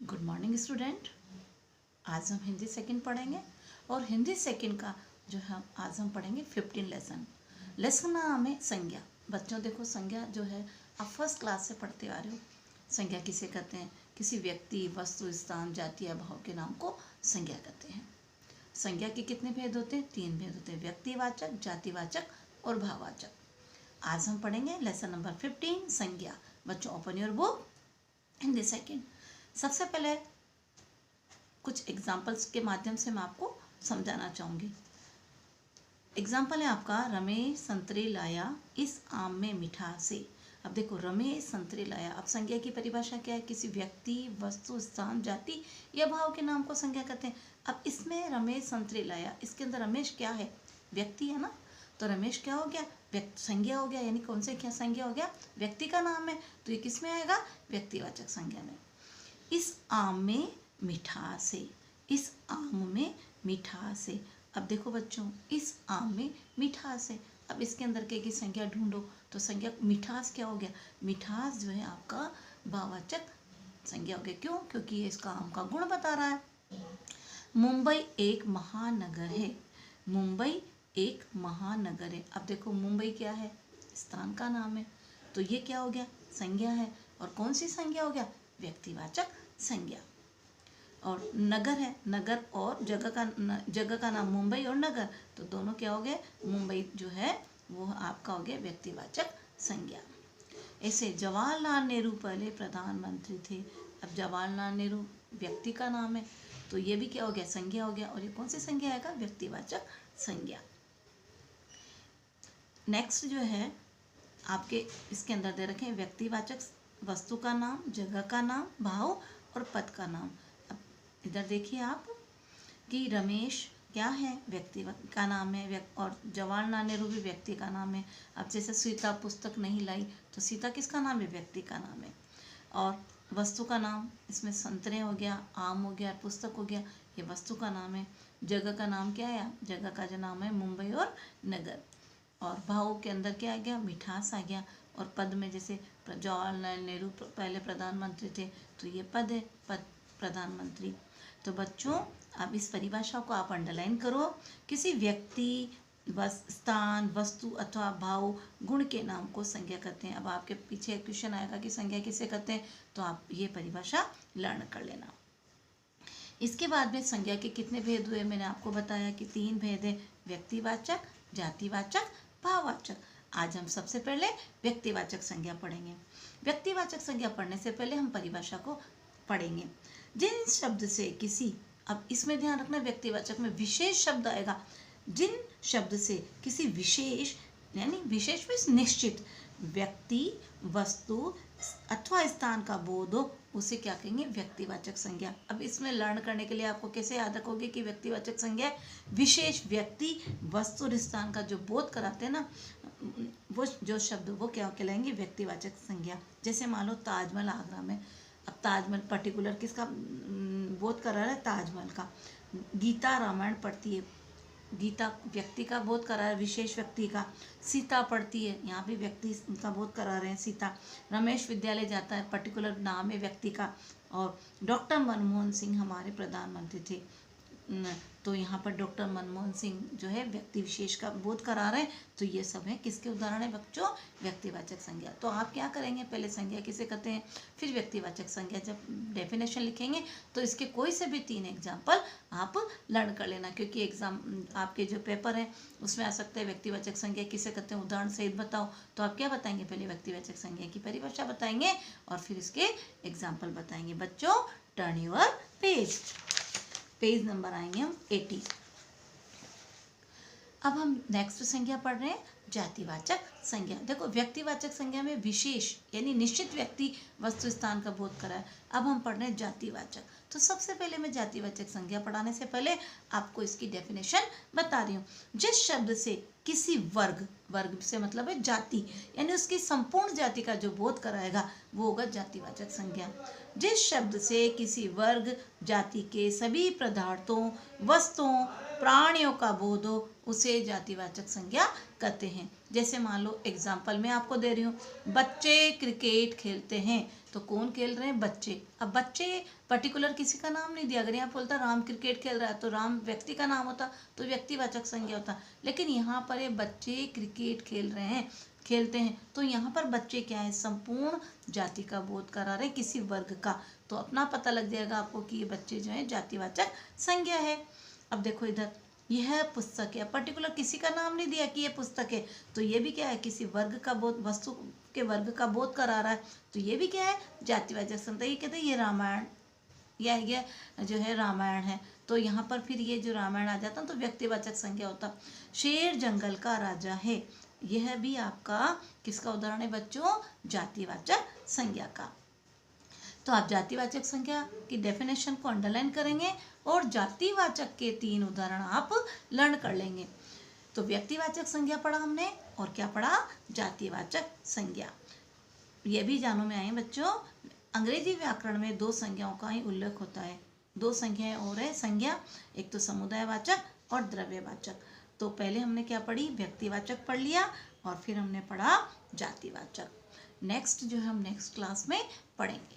Good morning student. आज हम Hindi second पढ़ेंगे और हिंदी सेकंड का जो है आज हम पढ़ेंगे 15 लेसन का नाम है संज्ञा। बच्चों देखो, संज्ञा जो है आप फर्स्ट क्लास से पढ़ते आ रहे हो। संज्ञा किसे कहते हैं? किसी व्यक्ति, वस्तु, स्थान, जाति या भाव के नाम को संज्ञा कहते हैं। संज्ञा के कितने भेद होते हैं? 3 भेद होते हैं, व्यक्तिवाचक, जातिवाचक और भाववाचक। आज हम पढ़ेंगे लेसन नंबर 15 संज्ञा। बच्चों open your book Hindi second. सबसे पहले कुछ एग्जाम्पल्स के माध्यम से मैं आपको समझाना चाहूँगी। एग्जाम्पल है आपका, रमेश संतरे लाया इस आम में मिठासे। अब देखो, रमेश संतरे लाया। अब संज्ञा की परिभाषा क्या है? किसी व्यक्ति, वस्तु, स्थान, जाति या भाव के नाम को संज्ञा कहते हैं। अब इसमें रमेश संतरे लाया, इसके अंदर रमेश क्या है? व्यक्ति है ना, तो रमेश क्या हो गया? संज्ञा हो गया, यानी कौन से क्या संज्ञा हो गया? व्यक्ति का नाम है, तो ये किस में आएगा? व्यक्तिवाचक संज्ञा में। इस आम में मिठास है, इस आम में मिठास है। अब देखो बच्चों, इस आम में मिठास है। अब इसके अंदर की संज्ञा ढूंढो, तो संज्ञा मिठास क्या हो गया? मिठास जो है आपका भाववाचक संज्ञा हो गया। क्यों? क्योंकि ये इसका आम का गुण बता रहा है। मुंबई एक महानगर है, मुंबई एक महानगर है। अब देखो, मुंबई क्या है? स्थान का नाम है, तो ये क्या हो गया? संज्ञा है। और कौन सी संज्ञा हो गया? व्यक्तिवाचक संज्ञा। और नगर है, नगर और जगह का नाम मुंबई और नगर, तो दोनों क्या हो गए? मुंबई जो है वो आपका हो गया व्यक्तिवाचक संज्ञा। ऐसे जवाहरलाल नेहरू पहले प्रधानमंत्री थे। अब जवाहरलाल नेहरू व्यक्ति का नाम है, तो ये भी क्या हो गया? संज्ञा हो गया। और ये कौन सी संज्ञा आएगा? व्यक्तिवाचक संज्ञा। नेक्स्ट जो है आपके इसके अंदर दे रखे व्यक्तिवाचक वस्तु का नाम, जगह का नाम, भाव और पद का नाम। अब इधर देखिए आप कि रमेश क्या है? व्यक्ति का नाम है, और जवाहरलाल नेहरू भी व्यक्ति का नाम है। अब जैसे सीता पुस्तक नहीं लाई, तो सीता किसका नाम है? व्यक्ति का नाम है। और वस्तु का नाम इसमें संतरे हो गया, आम हो गया, पुस्तक हो गया, ये वस्तु का नाम है। जगह का नाम क्या है? जगह का जो नाम है मुंबई और नगर। और भाव के अंदर क्या आ गया? मिठास आ गया। और पद में जैसे जवाहरलाल नेहरू पहले प्रधानमंत्री थे, तो ये पद है, पद प्रधानमंत्री। तो बच्चों अब इस परिभाषा को आप अंडरलाइन करो। किसी व्यक्ति, स्थान, वस्तु अथवा भाव, गुण के नाम को संज्ञा कहते हैं। अब आपके पीछे क्वेश्चन आएगा कि संज्ञा किसे कहते हैं, तो आप ये परिभाषा लर्न कर लेना। इसके बाद में संज्ञा के कितने भेद हुए? मैंने आपको बताया कि 3 भेद है, व्यक्तिवाचक, जातिवाचक, भाववाचक। आज हम सबसे पहले व्यक्तिवाचक संज्ञा पढ़ेंगे। व्यक्तिवाचक संज्ञा पढ़ने से पहले हम परिभाषा को पढ़ेंगे। जिन शब्द से किसी, अब इसमें ध्यान रखना, व्यक्तिवाचक में विशेष शब्द आएगा। जिन शब्द से किसी विशेष, यानी विशेष में निश्चित व्यक्ति, वस्तु अथवा स्थान का बोध हो, उसे क्या कहेंगे? व्यक्तिवाचक संज्ञा। अब इसमें लर्न करने के लिए आपको कैसे याद रखोगे कि व्यक्तिवाचक संज्ञा विशेष व्यक्ति, वस्तु और स्थान का जो बोध कराते हैं ना, वो जो शब्द वो क्या कहलाएंगे? व्यक्तिवाचक संज्ञा। जैसे मान लो ताजमहल आगरा में, अब ताजमहल पर्टिकुलर किसका बोध करा रहा है? ताजमहल का। गीता रामायण पढ़ती है, गीता व्यक्ति का बोध करा रहा है, विशेष व्यक्ति का। सीता पढ़ती है, यहाँ भी व्यक्ति का बोध करा रहे हैं, सीता। रमेश विद्यालय जाता है, पर्टिकुलर नाम है व्यक्ति का। और डॉक्टर मनमोहन सिंह हमारे प्रधानमंत्री थे, तो यहाँ पर डॉक्टर मनमोहन सिंह जो है व्यक्ति विशेष का बोध करा रहे हैं। तो ये सब है किसके उदाहरण है बच्चों? व्यक्तिवाचक संज्ञा। तो आप क्या करेंगे? पहले संज्ञा किसे कहते हैं, फिर व्यक्तिवाचक संज्ञा। जब डेफिनेशन लिखेंगे तो इसके कोई से भी 3 एग्जाम्पल आप लर्न कर लेना, क्योंकि एग्जाम आपके जो पेपर है उसमें आ सकते हैं व्यक्तिवाचक संज्ञा किसे कहते हैं, उदाहरण सहित बताओ। तो आप क्या बताएंगे? पहले व्यक्तिवाचक संज्ञा की परिभाषा बताएंगे और फिर इसके एग्जाम्पल बताएंगे। बच्चों turn your page, page number आएंगे हम 80। अब हम नेक्स्ट संज्ञा पढ़ रहे हैं, जातिवाचक संज्ञा। देखो, व्यक्तिवाचक संज्ञा में विशेष यानी निश्चित व्यक्ति, वस्तु, स्थान का बोध करा है। अब हम पढ़ रहे हैं जातिवाचक। तो सबसे पहले मैं जातिवाचक संज्ञा पढ़ाने से पहले आपको इसकी डेफिनेशन बता रही हूँ। जिस शब्द से किसी वर्ग, वर्ग से मतलब है जाति, यानी उसकी संपूर्ण जाति का जो बोध कराएगा वो होगा जातिवाचक संज्ञा। जिस शब्द से किसी वर्ग, जाति के सभी पदार्थों, वस्तुओं, प्राणियों का बोध हो, उसे जातिवाचक संज्ञा कहते हैं। जैसे मान लो एग्जाम्पल मैं आपको दे रही हूँ, बच्चे क्रिकेट खेलते हैं, तो कौन खेल रहे हैं? बच्चे। अब बच्चे पर्टिकुलर किसी का नाम नहीं दिया। अगर यहाँ बोलता राम क्रिकेट खेल रहा है तो राम व्यक्ति का नाम होता, तो व्यक्तिवाचक संज्ञा होता। लेकिन यहाँ पर ये बच्चे क्रिकेट खेल रहे हैं, खेलते हैं, तो यहाँ पर बच्चे क्या है? संपूर्ण जाति का बोध करा रहे, किसी वर्ग का। तो अपना पता लग जाएगा आपको कि ये बच्चे जो है जातिवाचक संज्ञा है। अब देखो इधर, यह पुस्तक है, पर्टिकुलर किसी का नाम नहीं दिया कि ये पुस्तक है, तो ये भी क्या है? किसी वर्ग का बोध, वस्तु के वर्ग का बोध करा रहा है, तो ये भी क्या है? जातिवाचक संज्ञा। ये कहते हैं ये रामायण, या ये जो है रामायण है, तो यहाँ पर फिर ये जो रामायण आ जाता तो व्यक्तिवाचक संज्ञा होता। शेर जंगल का राजा है, यह भी आपका किसका उदाहरण है बच्चों? जातिवाचक संज्ञा का। तो आप जातिवाचक संज्ञा की डेफिनेशन को अंडरलाइन करेंगे और जातिवाचक के 3 उदाहरण आप लर्न कर लेंगे। तो व्यक्तिवाचक संज्ञा पढ़ा हमने, और क्या पढ़ा? जातिवाचक संज्ञा। ये भी जानों में आए बच्चों, अंग्रेजी व्याकरण में 2 संज्ञाओं का ही उल्लेख होता है। 2 संज्ञाएं और है संज्ञा, एक तो समुदायवाचक और द्रव्यवाचक। तो पहले हमने क्या पढ़ी? व्यक्तिवाचक पढ़ लिया, और फिर हमने पढ़ा जातिवाचक। नेक्स्ट जो है हम नेक्स्ट क्लास में पढ़ेंगे।